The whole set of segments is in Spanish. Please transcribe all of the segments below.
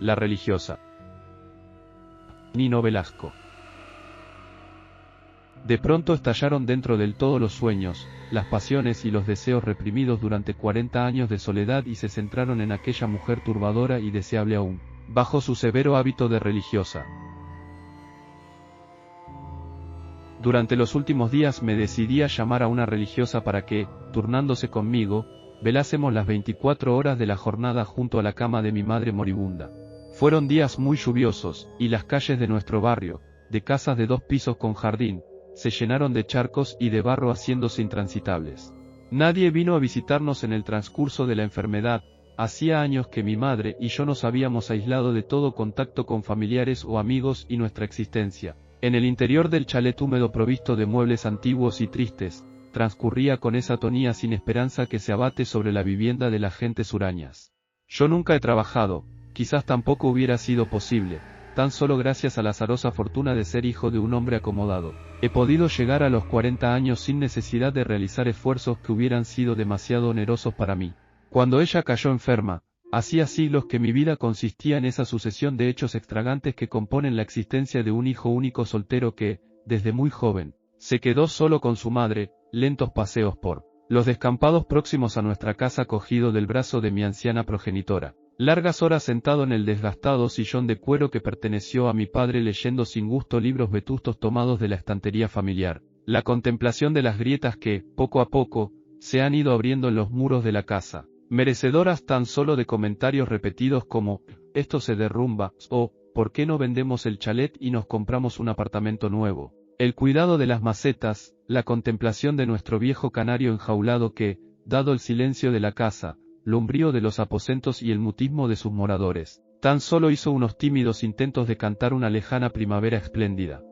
La religiosa. Nino Velasco. De pronto estallaron dentro del todo los sueños, las pasiones y los deseos reprimidos durante 40 años de soledad y se centraron en aquella mujer turbadora y deseable aún, bajo su severo hábito de religiosa. Durante los últimos días me decidí a llamar a una religiosa para que, turnándose conmigo, velásemos las 24 horas de la jornada junto a la cama de mi madre moribunda. Fueron días muy lluviosos, y las calles de nuestro barrio, de casas de 2 pisos con jardín, se llenaron de charcos y de barro haciéndose intransitables. Nadie vino a visitarnos en el transcurso de la enfermedad. Hacía años que mi madre y yo nos habíamos aislado de todo contacto con familiares o amigos y nuestra existencia, en el interior del chalet húmedo provisto de muebles antiguos y tristes, transcurría con esa atonía sin esperanza que se abate sobre la vivienda de las gentes hurañas. Yo nunca he trabajado, quizás tampoco hubiera sido posible. Tan solo gracias a la azarosa fortuna de ser hijo de un hombre acomodado, he podido llegar a los 40 años sin necesidad de realizar esfuerzos que hubieran sido demasiado onerosos para mí. Cuando ella cayó enferma, hacía siglos que mi vida consistía en esa sucesión de hechos extravagantes que componen la existencia de un hijo único soltero que, desde muy joven, se quedó solo con su madre, lentos paseos por los descampados próximos a nuestra casa cogido del brazo de mi anciana progenitora. Largas horas sentado en el desgastado sillón de cuero que perteneció a mi padre leyendo sin gusto libros vetustos tomados de la estantería familiar. La contemplación de las grietas que, poco a poco, se han ido abriendo en los muros de la casa, merecedoras tan solo de comentarios repetidos como, esto se derrumba, o, ¿por qué no vendemos el chalet y nos compramos un apartamento nuevo? El cuidado de las macetas, la contemplación de nuestro viejo canario enjaulado que, dado el silencio de la casa, lo umbrío de los aposentos y el mutismo de sus moradores, tan solo hizo unos tímidos intentos de cantar una lejana primavera espléndida.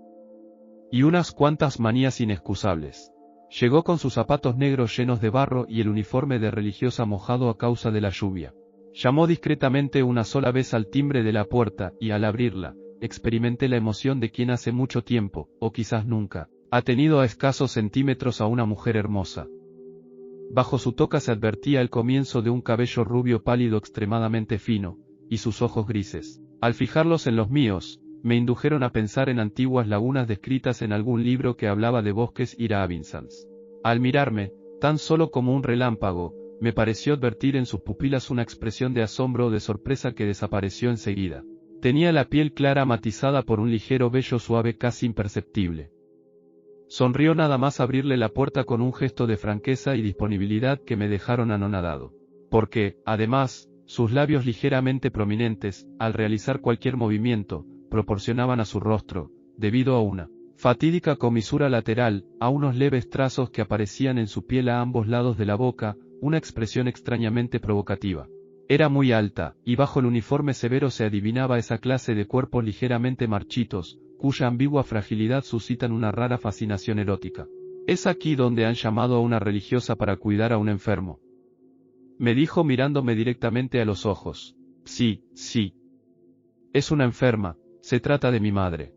Y unas cuantas manías inexcusables. Llegó con sus zapatos negros llenos de barro y el uniforme de religiosa mojado a causa de la lluvia. Llamó discretamente una sola vez al timbre de la puerta y al abrirla, experimenté la emoción de quien hace mucho tiempo, o quizás nunca, ha tenido a escasos centímetros a una mujer hermosa. Bajo su toca se advertía el comienzo de un cabello rubio pálido extremadamente fino, y sus ojos grises. Al fijarlos en los míos, me indujeron a pensar en antiguas lagunas descritas en algún libro que hablaba de bosques iravinsans. Al mirarme, tan solo como un relámpago, me pareció advertir en sus pupilas una expresión de asombro o de sorpresa que desapareció enseguida. Tenía la piel clara matizada por un ligero vello suave casi imperceptible. Sonrió nada más abrirle la puerta con un gesto de franqueza y disponibilidad que me dejaron anonadado. Porque, además, sus labios ligeramente prominentes, al realizar cualquier movimiento, proporcionaban a su rostro, debido a una fatídica comisura lateral, a unos leves trazos que aparecían en su piel a ambos lados de la boca, una expresión extrañamente provocativa. Era muy alta, y bajo el uniforme severo se adivinaba esa clase de cuerpos ligeramente marchitos, cuya ambigua fragilidad suscitan una rara fascinación erótica. Es aquí donde han llamado a una religiosa para cuidar a un enfermo. Me dijo mirándome directamente a los ojos. Sí, sí. Es una enferma, se trata de mi madre.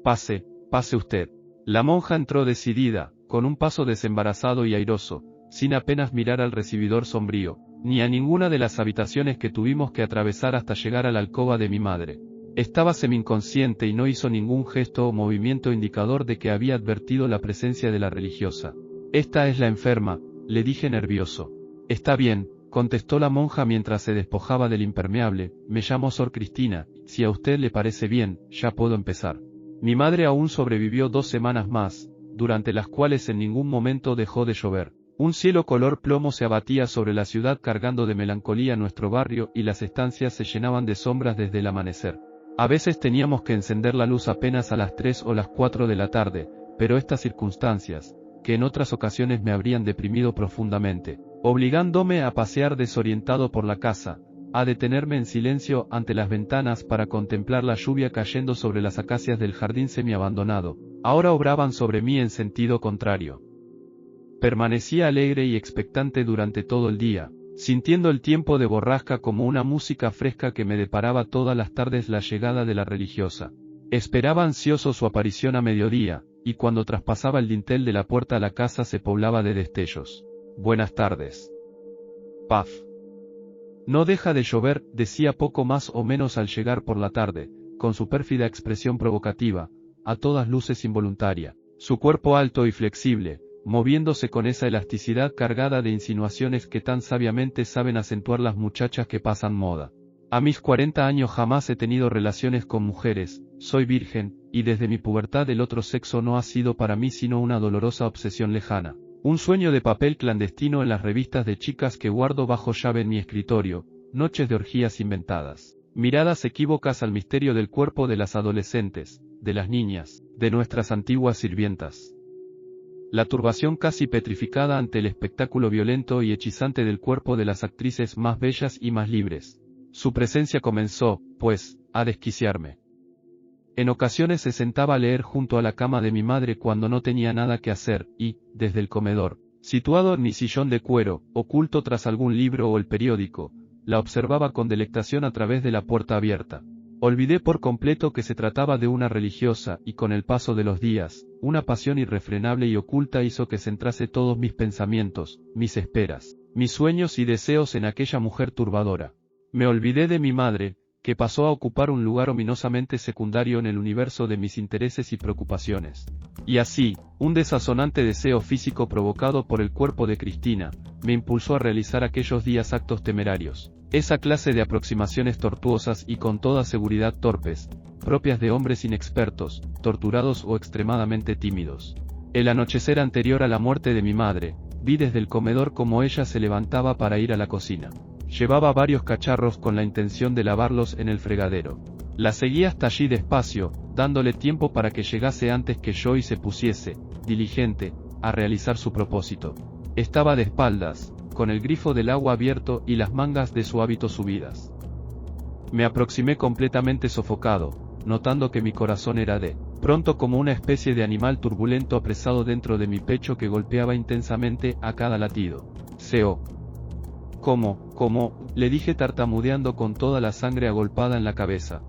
Pase, pase usted. La monja entró decidida, con un paso desembarazado y airoso, sin apenas mirar al recibidor sombrío, ni a ninguna de las habitaciones que tuvimos que atravesar hasta llegar a la alcoba de mi madre. Estaba semi-inconsciente y no hizo ningún gesto o movimiento indicador de que había advertido la presencia de la religiosa. Esta es la enferma, le dije nervioso. Está bien, contestó la monja mientras se despojaba del impermeable, me llamo Sor Cristina, si a usted le parece bien, ya puedo empezar. Mi madre aún sobrevivió 2 semanas más, durante las cuales en ningún momento dejó de llover. Un cielo color plomo se abatía sobre la ciudad cargando de melancolía nuestro barrio y las estancias se llenaban de sombras desde el amanecer. A veces teníamos que encender la luz apenas a las 3 o las 4 de la tarde, pero estas circunstancias, que en otras ocasiones me habrían deprimido profundamente, obligándome a pasear desorientado por la casa, a detenerme en silencio ante las ventanas para contemplar la lluvia cayendo sobre las acacias del jardín semiabandonado, ahora obraban sobre mí en sentido contrario. Permanecía alegre y expectante durante todo el día, sintiendo el tiempo de borrasca como una música fresca que me deparaba todas las tardes la llegada de la religiosa. Esperaba ansioso su aparición a mediodía, y cuando traspasaba el dintel de la puerta la casa se poblaba de destellos. Buenas tardes. Paz. No deja de llover, decía poco más o menos al llegar por la tarde, con su pérfida expresión provocativa, a todas luces involuntaria. Su cuerpo alto y flexible, moviéndose con esa elasticidad cargada de insinuaciones que tan sabiamente saben acentuar las muchachas que pasan moda. A mis 40 años jamás he tenido relaciones con mujeres, soy virgen, y desde mi pubertad el otro sexo no ha sido para mí sino una dolorosa obsesión lejana. Un sueño de papel clandestino en las revistas de chicas que guardo bajo llave en mi escritorio, noches de orgías inventadas, miradas equívocas al misterio del cuerpo de las adolescentes, de las niñas, de nuestras antiguas sirvientas. La turbación casi petrificada ante el espectáculo violento y hechizante del cuerpo de las actrices más bellas y más libres. Su presencia comenzó, pues, a desquiciarme. En ocasiones se sentaba a leer junto a la cama de mi madre cuando no tenía nada que hacer, y, desde el comedor, situado en mi sillón de cuero, oculto tras algún libro o el periódico, la observaba con delectación a través de la puerta abierta. Olvidé por completo que se trataba de una religiosa, y con el paso de los días, una pasión irrefrenable y oculta hizo que centrase todos mis pensamientos, mis esperas, mis sueños y deseos en aquella mujer turbadora. Me olvidé de mi madre, que pasó a ocupar un lugar ominosamente secundario en el universo de mis intereses y preocupaciones. Y así, un desazonante deseo físico provocado por el cuerpo de Cristina, me impulsó a realizar aquellos días actos temerarios. Esa clase de aproximaciones tortuosas y con toda seguridad torpes, propias de hombres inexpertos, torturados o extremadamente tímidos. El anochecer anterior a la muerte de mi madre, vi desde el comedor cómo ella se levantaba para ir a la cocina. Llevaba varios cacharros con la intención de lavarlos en el fregadero. La seguí hasta allí despacio, dándole tiempo para que llegase antes que yo y se pusiese, diligente, a realizar su propósito. Estaba de espaldas, con el grifo del agua abierto y las mangas de su hábito subidas. Me aproximé completamente sofocado, notando que mi corazón era de pronto como una especie de animal turbulento apresado dentro de mi pecho que golpeaba intensamente a cada latido. Seo. ¿Cómo? Le dije tartamudeando con toda la sangre agolpada en la cabeza.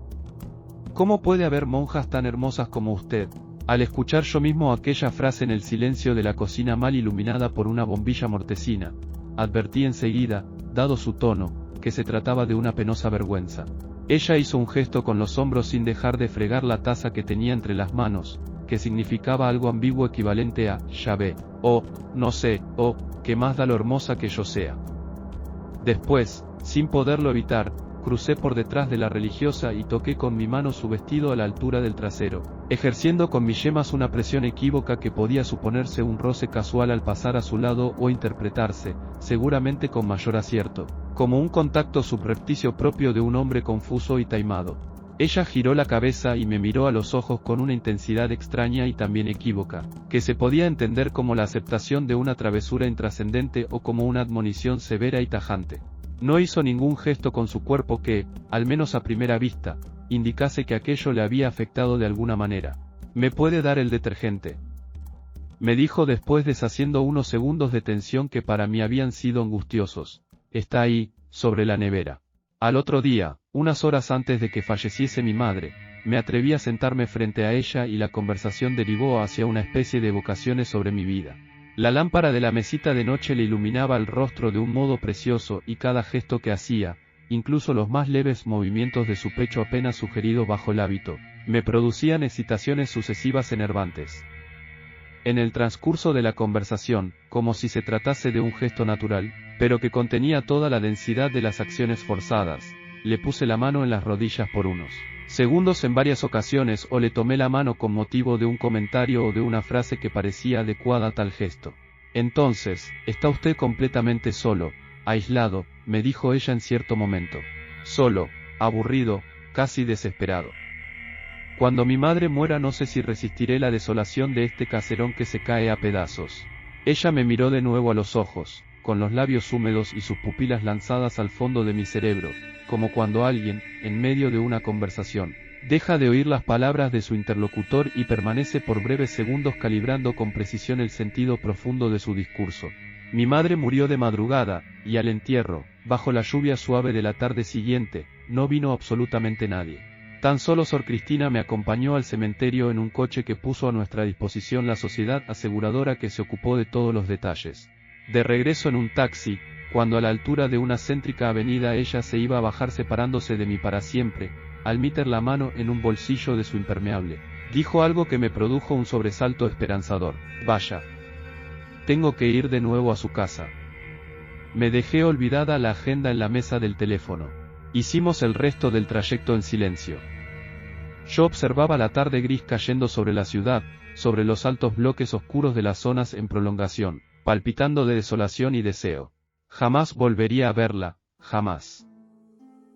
¿Cómo puede haber monjas tan hermosas como usted? Al escuchar yo mismo aquella frase en el silencio de la cocina mal iluminada por una bombilla mortecina, advertí enseguida, dado su tono, que se trataba de una penosa vergüenza. Ella hizo un gesto con los hombros sin dejar de fregar la taza que tenía entre las manos, que significaba algo ambiguo equivalente a «ya ve», o «no sé», o «que más da lo hermosa que yo sea». Después, sin poderlo evitar, crucé por detrás de la religiosa y toqué con mi mano su vestido a la altura del trasero, ejerciendo con mis yemas una presión equívoca que podía suponerse un roce casual al pasar a su lado o interpretarse, seguramente con mayor acierto, como un contacto subrepticio propio de un hombre confuso y taimado. Ella giró la cabeza y me miró a los ojos con una intensidad extraña y también equívoca, que se podía entender como la aceptación de una travesura intrascendente o como una admonición severa y tajante. No hizo ningún gesto con su cuerpo que, al menos a primera vista, indicase que aquello le había afectado de alguna manera. ¿Me puede dar el detergente?, me dijo después deshaciendo unos segundos de tensión que para mí habían sido angustiosos. Está ahí, sobre la nevera. Al otro día, unas horas antes de que falleciese mi madre, me atreví a sentarme frente a ella y la conversación derivó hacia una especie de evocaciones sobre mi vida. La lámpara de la mesita de noche le iluminaba el rostro de un modo precioso y cada gesto que hacía, incluso los más leves movimientos de su pecho apenas sugerido bajo el hábito, me producían excitaciones sucesivas enervantes. En el transcurso de la conversación, como si se tratase de un gesto natural, pero que contenía toda la densidad de las acciones forzadas, le puse la mano en las rodillas por unos segundos en varias ocasiones o le tomé la mano con motivo de un comentario o de una frase que parecía adecuada a tal gesto. Entonces, está usted completamente solo, aislado, me dijo ella en cierto momento. Solo, aburrido, casi desesperado. Cuando mi madre muera no sé si resistiré la desolación de este caserón que se cae a pedazos. Ella me miró de nuevo a los ojos, con los labios húmedos y sus pupilas lanzadas al fondo de mi cerebro, como cuando alguien, en medio de una conversación, deja de oír las palabras de su interlocutor y permanece por breves segundos calibrando con precisión el sentido profundo de su discurso. Mi madre murió de madrugada, y al entierro, bajo la lluvia suave de la tarde siguiente, no vino absolutamente nadie. Tan solo Sor Cristina me acompañó al cementerio en un coche que puso a nuestra disposición la sociedad aseguradora que se ocupó de todos los detalles. De regreso en un taxi, cuando a la altura de una céntrica avenida ella se iba a bajar separándose de mí para siempre, al meter la mano en un bolsillo de su impermeable, dijo algo que me produjo un sobresalto esperanzador. Vaya. Tengo que ir de nuevo a su casa. Me dejé olvidada la agenda en la mesa del teléfono. Hicimos el resto del trayecto en silencio. Yo observaba la tarde gris cayendo sobre la ciudad, sobre los altos bloques oscuros de las zonas en prolongación, palpitando de desolación y deseo. Jamás volvería a verla, jamás.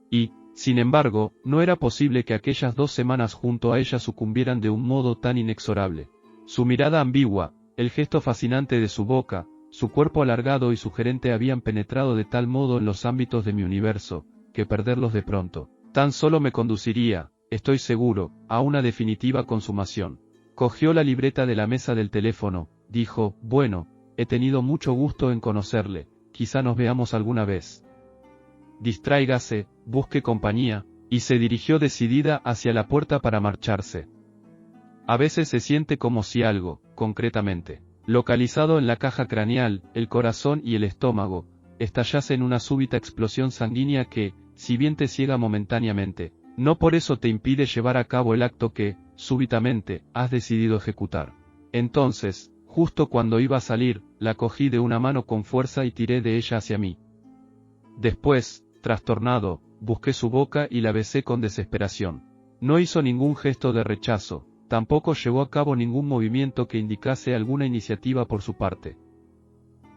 Y, sin embargo, no era posible que aquellas 2 semanas junto a ella sucumbieran de un modo tan inexorable. Su mirada ambigua, el gesto fascinante de su boca, su cuerpo alargado y sugerente habían penetrado de tal modo en los ámbitos de mi universo, que perderlos de pronto, tan solo me conduciría, estoy seguro, a una definitiva consumación. Cogió la libreta de la mesa del teléfono, dijo, bueno, he tenido mucho gusto en conocerle, quizá nos veamos alguna vez. Distráigase, busque compañía, y se dirigió decidida hacia la puerta para marcharse. A veces se siente como si algo, concretamente, localizado en la caja craneal, el corazón y el estómago, estallase en una súbita explosión sanguínea que, si bien te ciega momentáneamente, no por eso te impide llevar a cabo el acto que, súbitamente, has decidido ejecutar. Entonces, justo cuando iba a salir, la cogí de una mano con fuerza y tiré de ella hacia mí. Después, trastornado, busqué su boca y la besé con desesperación. No hizo ningún gesto de rechazo, tampoco llevó a cabo ningún movimiento que indicase alguna iniciativa por su parte.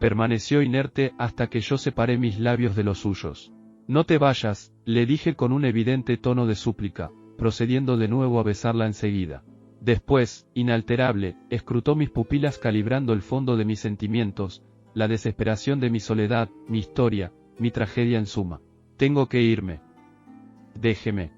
Permaneció inerte hasta que yo separé mis labios de los suyos. No te vayas, le dije con un evidente tono de súplica, procediendo de nuevo a besarla enseguida. Después, inalterable, escrutó mis pupilas calibrando el fondo de mis sentimientos, la desesperación de mi soledad, mi historia, mi tragedia en suma. Tengo que irme. Déjeme.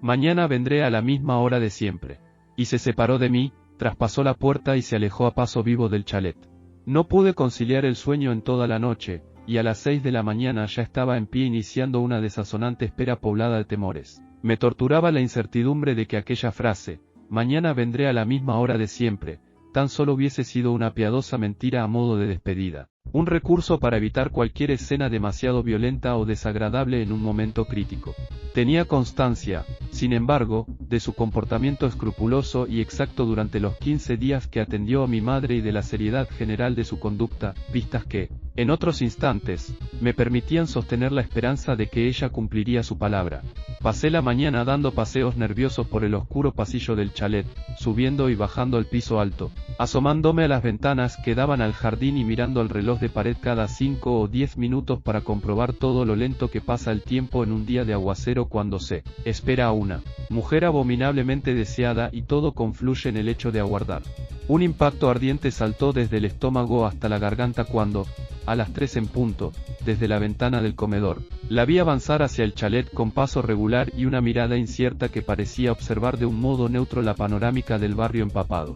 Mañana vendré a la misma hora de siempre. Y se separó de mí, traspasó la puerta y se alejó a paso vivo del chalet. No pude conciliar el sueño en toda la noche, y a las 6 de la mañana ya estaba en pie iniciando una desazonante espera poblada de temores. Me torturaba la incertidumbre de que aquella frase, mañana vendré a la misma hora de siempre, tan solo hubiese sido una piadosa mentira a modo de despedida, un recurso para evitar cualquier escena demasiado violenta o desagradable en un momento crítico. Tenía constancia, sin embargo, de su comportamiento escrupuloso y exacto durante los 15 días que atendió a mi madre y de la seriedad general de su conducta, pistas que, en otros instantes, me permitían sostener la esperanza de que ella cumpliría su palabra. Pasé la mañana dando paseos nerviosos por el oscuro pasillo del chalet, subiendo y bajando al piso alto, asomándome a las ventanas que daban al jardín y mirando el reloj de pared cada 5 o 10 minutos para comprobar todo lo lento que pasa el tiempo en un día de aguacero cuando se espera a una mujer abominablemente deseada y todo confluye en el hecho de aguardar. Un impacto ardiente saltó desde el estómago hasta la garganta cuando, a las 3 en punto, desde la ventana del comedor, la vi avanzar hacia el chalet con paso regular y una mirada incierta que parecía observar de un modo neutro la panorámica del barrio empapado.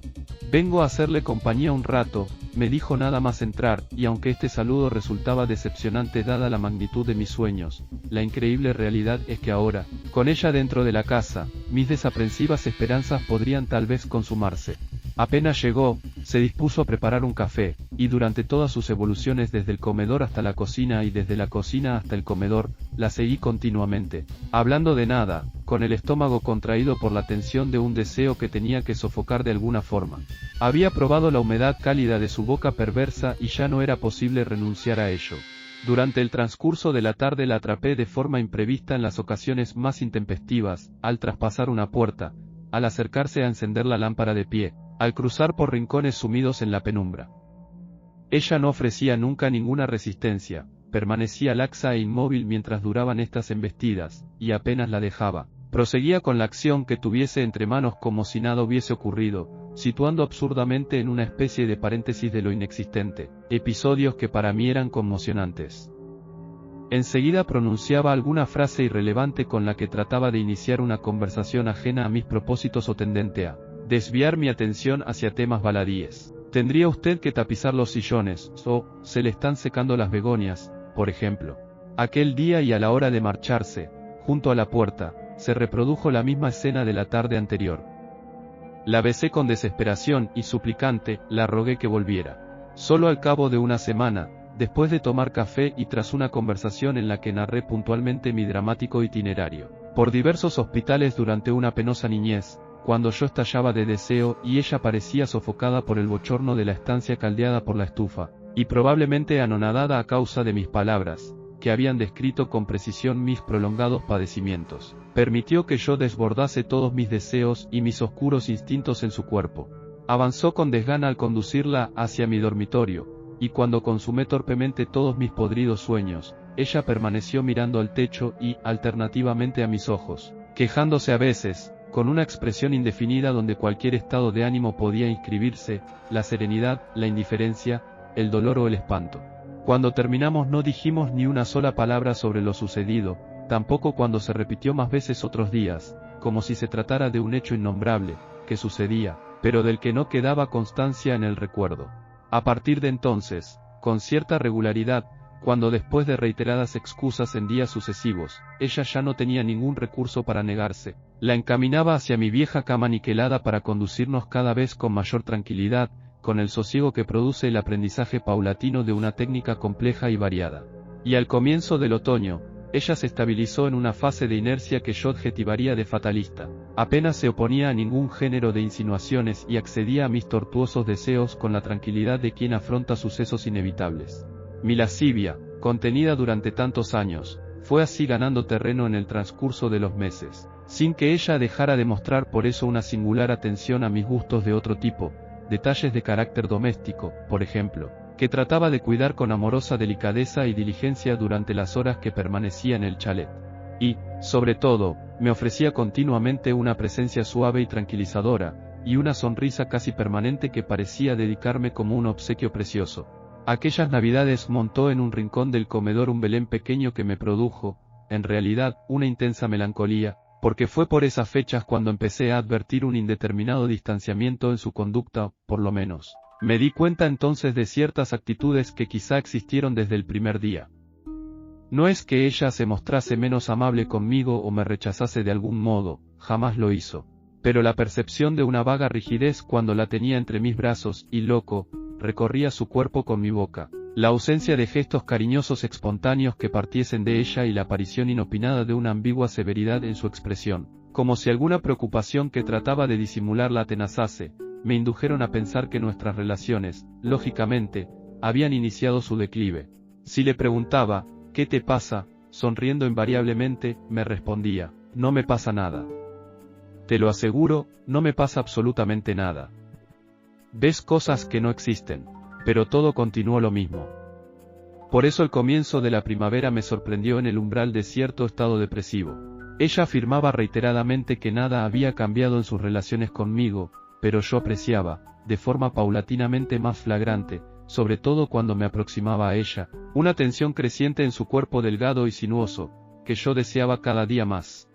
Vengo a hacerle compañía un rato, me dijo nada más entrar, y aunque este saludo resultaba decepcionante dada la magnitud de mis sueños, la increíble realidad es que ahora, con ella dentro de la casa, mis desaprensivas esperanzas podrían tal vez consumarse. Apenas llegó, se dispuso a preparar un café, y durante todas sus evoluciones desde el comedor hasta la cocina y desde la cocina hasta el comedor, la seguí continuamente, hablando de nada, con el estómago contraído por la tensión de un deseo que tenía que sofocar de alguna forma. Había probado la humedad cálida de su boca perversa y ya no era posible renunciar a ello. Durante el transcurso de la tarde la atrapé de forma imprevista en las ocasiones más intempestivas, al traspasar una puerta, al acercarse a encender la lámpara de pie, al cruzar por rincones sumidos en la penumbra. Ella no ofrecía nunca ninguna resistencia, permanecía laxa e inmóvil mientras duraban estas embestidas, y apenas la dejaba, proseguía con la acción que tuviese entre manos como si nada hubiese ocurrido, situando absurdamente en una especie de paréntesis de lo inexistente, episodios que para mí eran conmocionantes. Enseguida pronunciaba alguna frase irrelevante con la que trataba de iniciar una conversación ajena a mis propósitos o tendente a desviar mi atención hacia temas baladíes. Tendría usted que tapizar los sillones, o se le están secando las begonias, por ejemplo. Aquel día y a la hora de marcharse, junto a la puerta, se reprodujo la misma escena de la tarde anterior. La besé con desesperación y suplicante, la rogué que volviera. Solo al cabo de una semana, después de tomar café y tras una conversación en la que narré puntualmente mi dramático itinerario por diversos hospitales durante una penosa niñez, cuando yo estallaba de deseo y ella parecía sofocada por el bochorno de la estancia caldeada por la estufa, y probablemente anonadada a causa de mis palabras, que habían descrito con precisión mis prolongados padecimientos, permitió que yo desbordase todos mis deseos y mis oscuros instintos en su cuerpo. Avanzó con desgana al conducirla hacia mi dormitorio, y cuando consumé torpemente todos mis podridos sueños, ella permaneció mirando al techo y, alternativamente a mis ojos, quejándose a veces, con una expresión indefinida donde cualquier estado de ánimo podía inscribirse, la serenidad, la indiferencia, el dolor o el espanto. Cuando terminamos no dijimos ni una sola palabra sobre lo sucedido, tampoco cuando se repitió más veces otros días, como si se tratara de un hecho innombrable, que sucedía, pero del que no quedaba constancia en el recuerdo. A partir de entonces, con cierta regularidad, cuando después de reiteradas excusas en días sucesivos, ella ya no tenía ningún recurso para negarse, la encaminaba hacia mi vieja cama niquelada para conducirnos cada vez con mayor tranquilidad, con el sosiego que produce el aprendizaje paulatino de una técnica compleja y variada. Y al comienzo del otoño, ella se estabilizó en una fase de inercia que yo adjetivaría de fatalista. Apenas se oponía a ningún género de insinuaciones y accedía a mis tortuosos deseos con la tranquilidad de quien afronta sucesos inevitables. Mi lascivia, contenida durante tantos años, fue así ganando terreno en el transcurso de los meses, sin que ella dejara de mostrar por eso una singular atención a mis gustos de otro tipo, detalles de carácter doméstico, por ejemplo, que trataba de cuidar con amorosa delicadeza y diligencia durante las horas que permanecía en el chalet. Y, sobre todo, me ofrecía continuamente una presencia suave y tranquilizadora, y una sonrisa casi permanente que parecía dedicarme como un obsequio precioso. Aquellas navidades montó en un rincón del comedor un Belén pequeño que me produjo, en realidad, una intensa melancolía, porque fue por esas fechas cuando empecé a advertir un indeterminado distanciamiento en su conducta, por lo menos. Me di cuenta entonces de ciertas actitudes que quizá existieron desde el primer día. No es que ella se mostrase menos amable conmigo o me rechazase de algún modo, jamás lo hizo. Pero la percepción de una vaga rigidez cuando la tenía entre mis brazos y loco, recorría su cuerpo con mi boca. La ausencia de gestos cariñosos espontáneos que partiesen de ella y la aparición inopinada de una ambigua severidad en su expresión, como si alguna preocupación que trataba de disimular la atenazase, me indujeron a pensar que nuestras relaciones, lógicamente, habían iniciado su declive. Si le preguntaba, ¿qué te pasa?, sonriendo invariablemente, me respondía, no me pasa nada. Te lo aseguro, no me pasa absolutamente nada. Ves cosas que no existen. Pero todo continuó lo mismo. Por eso el comienzo de la primavera me sorprendió en el umbral de cierto estado depresivo. Ella afirmaba reiteradamente que nada había cambiado en sus relaciones conmigo, pero yo apreciaba, de forma paulatinamente más flagrante, sobre todo cuando me aproximaba a ella, una tensión creciente en su cuerpo delgado y sinuoso, que yo deseaba cada día más.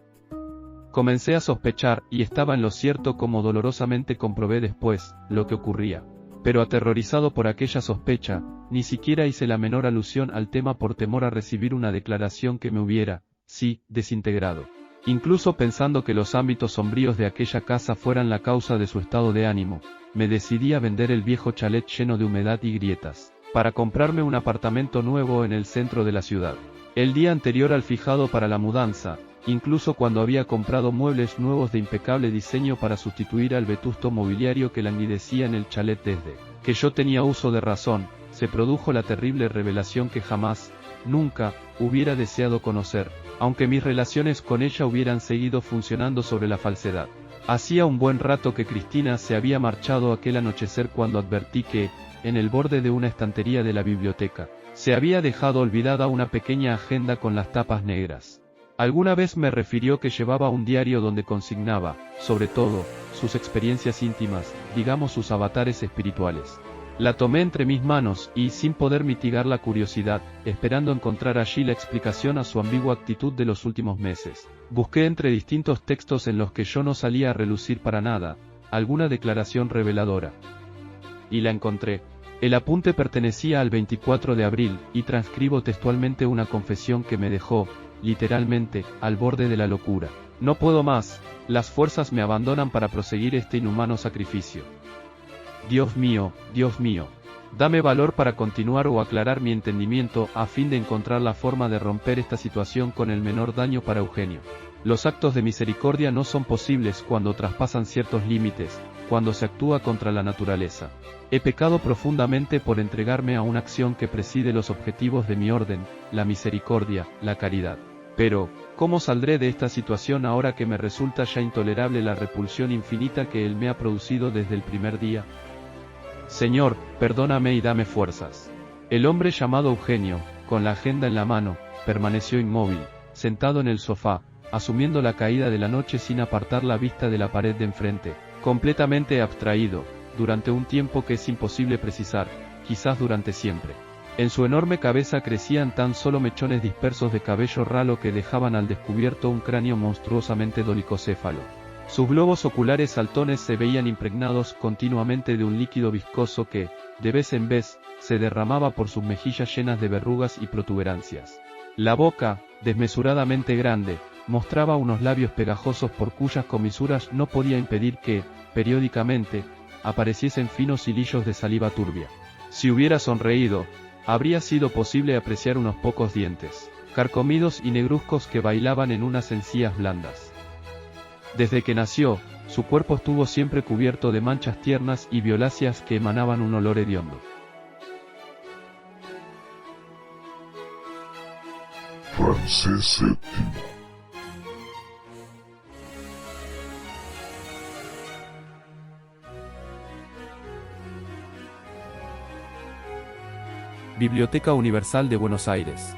Comencé a sospechar, y estaba en lo cierto como dolorosamente comprobé después, lo que ocurría. Pero aterrorizado por aquella sospecha, ni siquiera hice la menor alusión al tema por temor a recibir una declaración que me hubiera, sí, desintegrado. Incluso pensando que los ámbitos sombríos de aquella casa fueran la causa de su estado de ánimo, me decidí a vender el viejo chalet lleno de humedad y grietas, para comprarme un apartamento nuevo en el centro de la ciudad. El día anterior al fijado para la mudanza, incluso cuando había comprado muebles nuevos de impecable diseño para sustituir al vetusto mobiliario que languidecía en el chalet desde que yo tenía uso de razón, se produjo la terrible revelación que jamás, nunca, hubiera deseado conocer, aunque mis relaciones con ella hubieran seguido funcionando sobre la falsedad. Hacía un buen rato que Cristina se había marchado aquel anochecer cuando advertí que, en el borde de una estantería de la biblioteca, se había dejado olvidada una pequeña agenda con las tapas negras. Alguna vez me refirió que llevaba un diario donde consignaba, sobre todo, sus experiencias íntimas, digamos sus avatares espirituales. La tomé entre mis manos y, sin poder mitigar la curiosidad, esperando encontrar allí la explicación a su ambigua actitud de los últimos meses, busqué entre distintos textos en los que yo no salía a relucir para nada, alguna declaración reveladora. Y la encontré. El apunte pertenecía al 24 de abril, y transcribo textualmente una confesión que me dejó, literalmente, al borde de la locura. No puedo más, las fuerzas me abandonan para proseguir este inhumano sacrificio. Dios mío, Dame valor para continuar o aclarar mi entendimiento a fin de encontrar la forma de romper esta situación con el menor daño para Eugenio. Los actos de misericordia no son posibles cuando traspasan ciertos límites, cuando se actúa contra la naturaleza. He pecado profundamente por entregarme a una acción que preside los objetivos de mi orden, la misericordia, la caridad. Pero, ¿cómo saldré de esta situación ahora que me resulta ya intolerable la repulsión infinita que él me ha producido desde el primer día? Señor, perdóname y dame fuerzas. El hombre llamado Eugenio, con la agenda en la mano, permaneció inmóvil, sentado en el sofá, asumiendo la caída de la noche sin apartar la vista de la pared de enfrente, completamente abstraído, durante un tiempo que es imposible precisar, quizás durante siempre. En su enorme cabeza crecían tan solo mechones dispersos de cabello ralo que dejaban al descubierto un cráneo monstruosamente dolicocéfalo. Sus globos oculares saltones se veían impregnados continuamente de un líquido viscoso que, de vez en vez, se derramaba por sus mejillas llenas de verrugas y protuberancias. La boca, desmesuradamente grande, mostraba unos labios pegajosos por cuyas comisuras no podía impedir que, periódicamente, apareciesen finos hilillos de saliva turbia. Si hubiera sonreído, habría sido posible apreciar unos pocos dientes, carcomidos y negruzcos que bailaban en unas encías blandas. Desde que nació, su cuerpo estuvo siempre cubierto de manchas tiernas y violáceas que emanaban un olor hediondo. Francés VII. Biblioteca Universal de Buenos Aires.